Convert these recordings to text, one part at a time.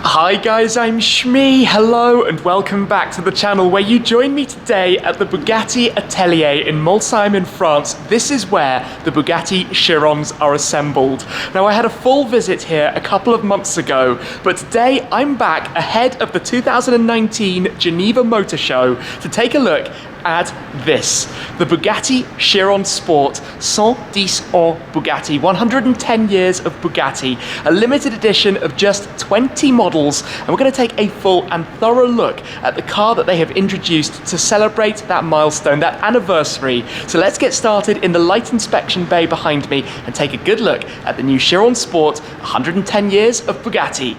Hi guys, I'm Shmee. Hello and welcome back to the channel where you join me today at the Bugatti Atelier in Molsheim in France. This is where the Bugatti Chirons are assembled. Now I had a full visit here a couple of months ago, but today I'm back ahead of the 2019 Geneva Motorshow to take a look at this, the Bugatti Chiron Sport 110 ans Bugatti, 110 years of Bugatti, a limited edition of just 20 models, and we're going to take a full and thorough look at the car that they have introduced to celebrate that milestone, that anniversary. So let's get started in the light inspection bay behind me and take a good look at the new Chiron Sport, 110 years of Bugatti.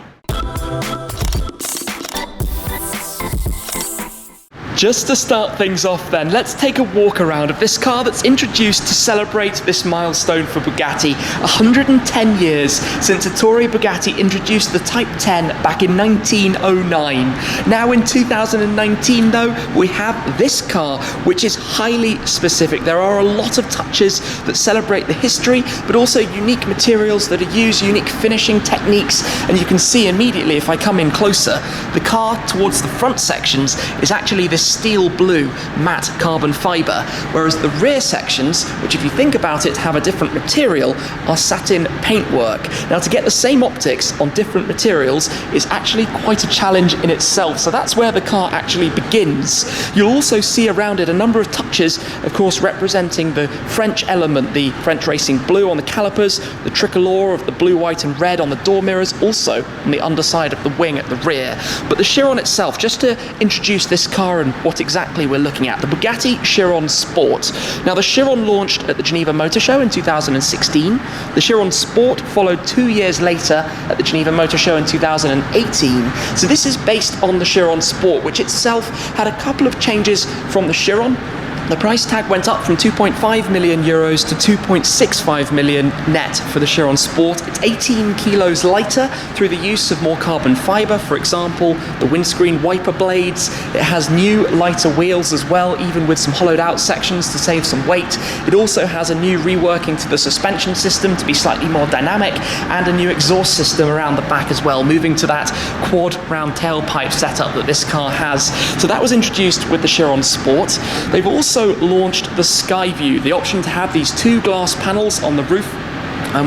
Just to start things off then, let's take a walk around of this car that's introduced to celebrate this milestone for Bugatti. 110 years since Ettore Bugatti introduced the Type 10 back in 1909. Now in 2019 though, we have this car which is highly specific. There are a lot of touches that celebrate the history, but also unique materials that are used, unique finishing techniques, and you can see immediately if I come in closer, the car towards the front sections is actually this steel blue matte carbon fibre, whereas the rear sections, which if you think about it have a different material, are satin paintwork. Now to get the same optics on different materials is actually quite a challenge in itself, so that's where the car actually begins. You'll also see around it a number of touches, of course representing the French element, the French racing blue on the calipers, the tricolor of the blue, white and red on the door mirrors, also on the underside of the wing at the rear. But the Chiron itself, just to introduce this car and what exactly we're looking at, the Bugatti Chiron Sport. Now the Chiron launched at the Geneva Motorshow in 2016. The Chiron Sport followed 2 years later at the Geneva Motorshow in 2018. So this is based on the Chiron Sport, which itself had a couple of changes from the Chiron. The price tag went up from 2.5 million euros to 2.65 million net for the Chiron Sport. It's 18 kilos lighter through the use of more carbon fibre, for example, the windscreen wiper blades. It has new lighter wheels as well, even with some hollowed out sections to save some weight. It also has a new reworking to the suspension system to be slightly more dynamic, and a new exhaust system around the back as well, moving to that quad round tailpipe setup that this car has. So that was introduced with the Chiron Sport. They've also launched the Skyview, the option to have these two glass panels on the roof,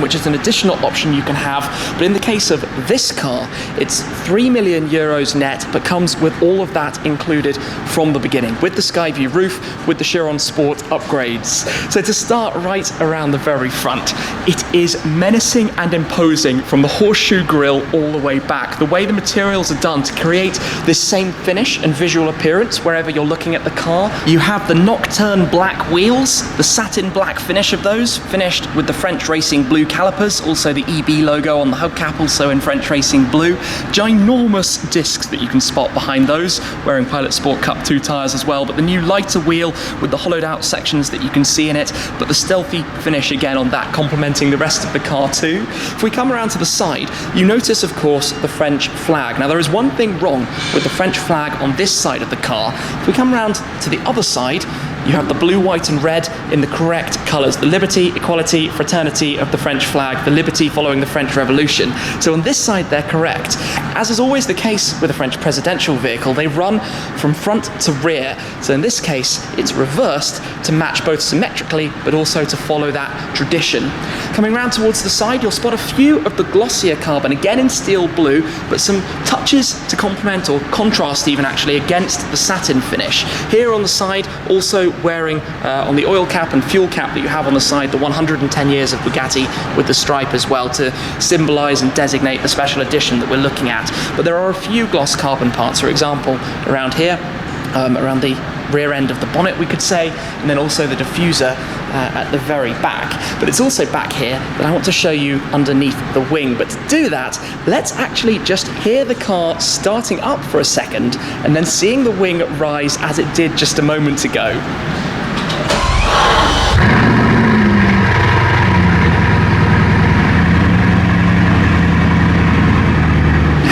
which is an additional option you can have. But in the case of this car, it's 3 million euros net, but comes with all of that included from the beginning, with the Skyview roof, with the Chiron Sport upgrades. So to start right around the very front, it is menacing and imposing from the horseshoe grille all the way back. The way the materials are done to create this same finish and visual appearance wherever you're looking at the car. You have the nocturne black wheels, the satin black finish of those, finished with the French racing blue calipers, also the EB logo on the hubcap, also in French racing blue. Ginormous discs that you can spot behind those, wearing Pilot Sport Cup 2 tyres as well, but the new lighter wheel with the hollowed out sections that you can see in it, but the stealthy finish again on that, complementing the rest of the car too. If we come around to the side, you notice of course the French flag. Now there is one thing wrong with the French flag on this side of the car. If we come around to the other side, you have the blue, white and red in the correct colours, the liberty, equality, fraternity of the French flag, the liberty following the French Revolution. So on this side they're correct. As is always the case with a French presidential vehicle, they run from front to rear. So in this case it's reversed to match both symmetrically but also to follow that tradition. Coming round towards the side, you'll spot a few of the glossier carbon, again in steel blue, but some touches to complement or contrast even actually against the satin finish. Here on the side, also wearing on the oil cap and fuel cap that you have on the side, the 110 years of Bugatti with the stripe as well to symbolise and designate the special edition that we're looking at. But there are a few gloss carbon parts, for example, around here, around the rear end of the bonnet we could say, and then also the diffuser at the very back. But it's also back here that I want to show you underneath the wing. But to do that, let's actually just hear the car starting up for a second and then seeing the wing rise as it did just a moment ago.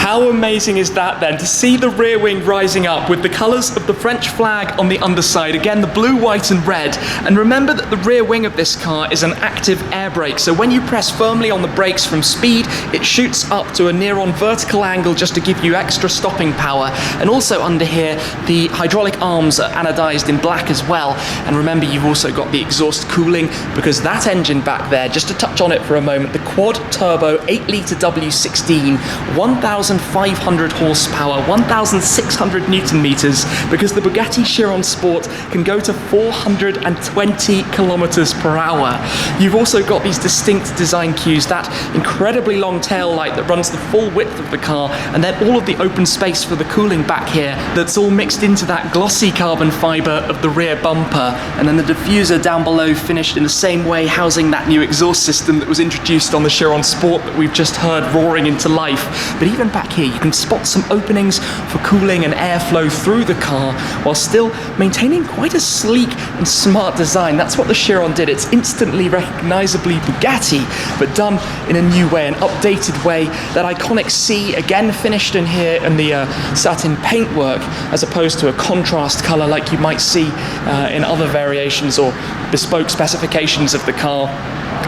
How amazing is that then, to see the rear wing rising up with the colours of the French flag on the underside, again the blue, white and red. And remember that the rear wing of this car is an active air brake, so when you press firmly on the brakes from speed, it shoots up to a near-on vertical angle just to give you extra stopping power. And also under here, the hydraulic arms are anodized in black as well. And remember, you've also got the exhaust cooling, because that engine back there, just to touch on it for a moment, the quad turbo 8-litre W16, 1,500 horsepower, 1,600 newton meters, because the Bugatti Chiron Sport can go to 420 kilometers per hour. You've also got these distinct design cues, that incredibly long tail light that runs the full width of the car, and then all of the open space for the cooling back here that's all mixed into that glossy carbon fibre of the rear bumper, and then the diffuser down below finished in the same way, housing that new exhaust system that was introduced on the Chiron Sport that we've just heard roaring into life. But even back here you can spot some openings for cooling and airflow through the car, while still maintaining quite a sleek and smart design. That's what the Chiron did. It's instantly recognisably Bugatti, but done in a new way, an updated way. That iconic C, again finished in here in the satin paintwork, as opposed to a contrast colour like you might see in other variations or bespoke specifications of the car.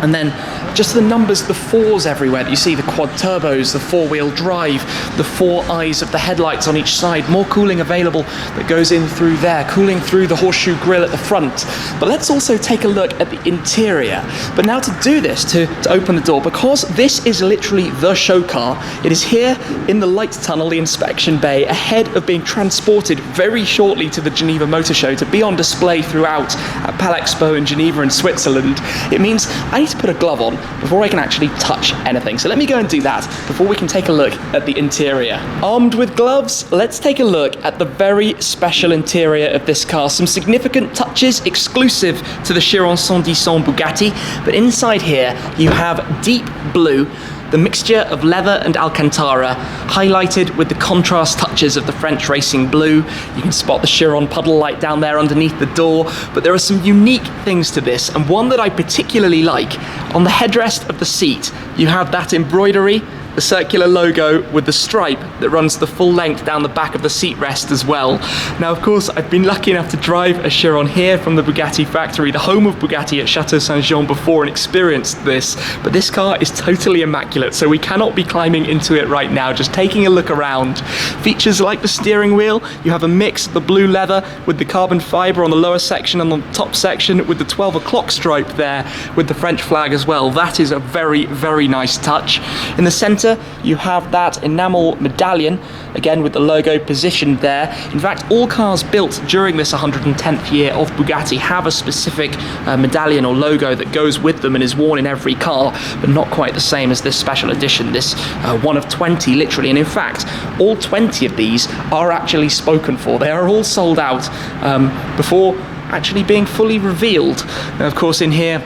And then just the numbers, the fours everywhere that you see, the quad turbos, the four-wheel drive, the four eyes of the headlights on each side, more cooling available that goes in through there, cooling through the horseshoe grille at the front. But let's also take a look at the interior. But now to do this, to open the door, because this is literally the show car, it is here in the light tunnel, the inspection bay, ahead of being transported very shortly to the Geneva Motorshow to be on display throughout at Palexpo in Geneva in Switzerland. It means I need to put a glove on before I can actually touch anything. So let me go and do that before we can take a look at the interior. Armed with gloves, let's take a look at the very special interior of this car. Some significant touches exclusive to the Chiron 110 Bugatti, but inside here you have deep blue, the mixture of leather and Alcantara, highlighted with the contrast touches of the French racing blue. You can spot the Chiron puddle light down there underneath the door, but there are some unique things to this, and one that I particularly like. On the headrest of the seat, you have that embroidery, the circular logo with the stripe that runs the full length down the back of the seat rest as well. Now, of course, I've been lucky enough to drive a Chiron here from the Bugatti factory, the home of Bugatti at Chateau Saint-Jean before, and experienced this, but this car is totally immaculate, so we cannot be climbing into it right now, just taking a look around. Features like the steering wheel, you have a mix of the blue leather with the carbon fibre on the lower section, and on the top section with the 12 o'clock stripe there with the French flag as well. That is a very, very nice touch. In the centre, you have that enamel medallion, again with the logo positioned there. In fact, all cars built during this 110th year of Bugatti have a specific medallion or logo that goes with them and is worn in every car, but not quite the same as this special edition, this one of 20 literally. And in fact, all 20 of these are actually spoken for. They are all sold out before actually being fully revealed. Now, of course, in here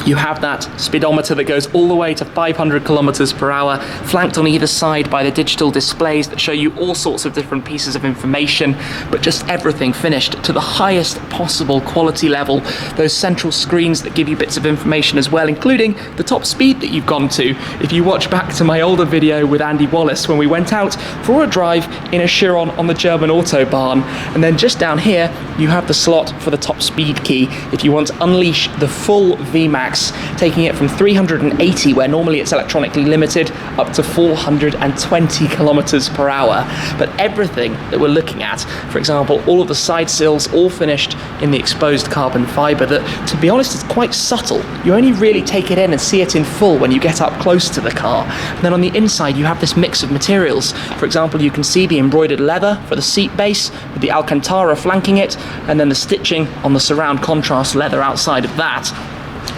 you have that speedometer that goes all the way to 500 kilometers per hour, flanked on either side by the digital displays that show you all sorts of different pieces of information, but just everything finished to the highest possible quality level. Those central screens that give you bits of information as well, including the top speed that you've gone to. If you watch back to my older video with Andy Wallace when we went out for a drive in a Chiron on the German Autobahn, and then just down here you have the slot for the top speed key if you want to unleash the full VMAX, taking it from 380, where normally it's electronically limited, up to 420 kilometers per hour. But everything that we're looking at, for example, all of the side sills, all finished in the exposed carbon fibre that, to be honest, is quite subtle. You only really take it in and see it in full when you get up close to the car. And then on the inside you have this mix of materials. For example, you can see the embroidered leather for the seat base with the Alcantara flanking it, and then the stitching on the surround contrast leather outside of that.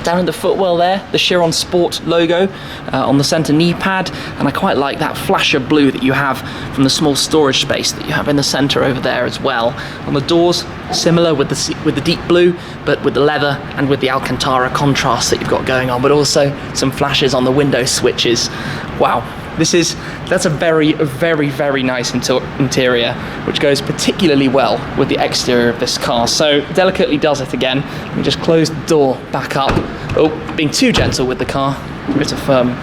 Down in the footwell there, the Chiron Sport logo on the centre knee pad, and I quite like that flash of blue that you have from the small storage space that you have in the centre over there as well. On the doors, similar with the deep blue, but with the leather and with the Alcantara contrast that you've got going on, but also some flashes on the window switches. Wow. That's a very, very, very nice interior, which goes particularly well with the exterior of this car. So delicately does it again. Let me just close the door back up. Oh, being too gentle with the car, a bit of firm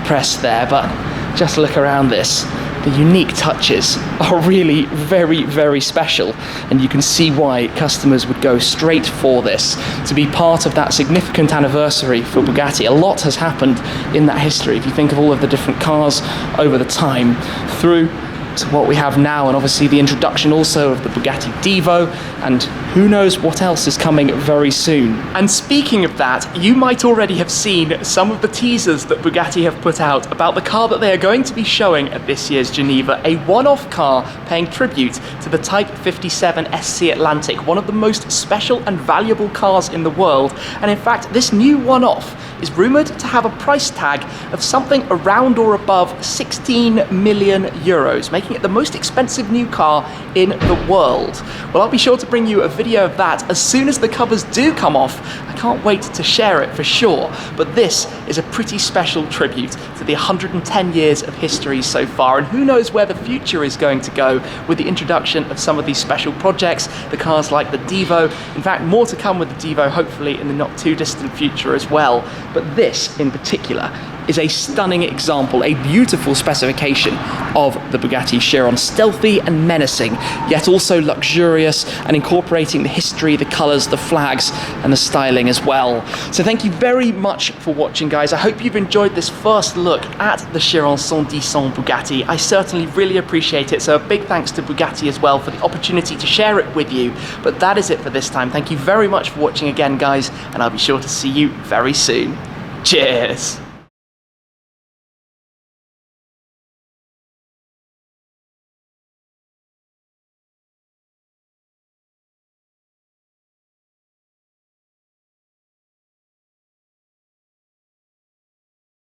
press there, but just look around this. the unique touches are really very, very special, and you can see why customers would go straight for this, to be part of that significant anniversary for Bugatti. A lot has happened in that history. If you think of all of the different cars over the time through to what we have now, and obviously the introduction also of the Bugatti Divo, and who knows what else is coming very soon. And speaking of that, you might already have seen some of the teasers that Bugatti have put out about the car that they are going to be showing at this year's Geneva, a one-off car paying tribute to the Type 57 SC Atlantic, one of the most special and valuable cars in the world. And in fact, this new one-off is rumoured to have a price tag of something around or above 16 million euros, making it the most expensive new car in the world. Well, I'll be sure to bring you a video of that as soon as the covers do come off. I can't wait to share it for sure, but this is a pretty special tribute to the 110 years of history so far, and who knows where the future is going to go with the introduction of some of these special projects, the cars like the Divo. In fact, more to come with the Divo, hopefully in the not too distant future as well. But this in particular is a stunning example, a beautiful specification of the Bugatti Chiron, stealthy and menacing, yet also luxurious and incorporating the history, the colours, the flags and the styling as well. So thank you very much for watching, guys. I hope you've enjoyed this first look at the Chiron 110 Bugatti. I certainly really appreciate it, so a big thanks to Bugatti as well for the opportunity to share it with you. But that is it for this time. Thank you very much for watching again, guys, and I'll be sure to see you very soon. Cheers!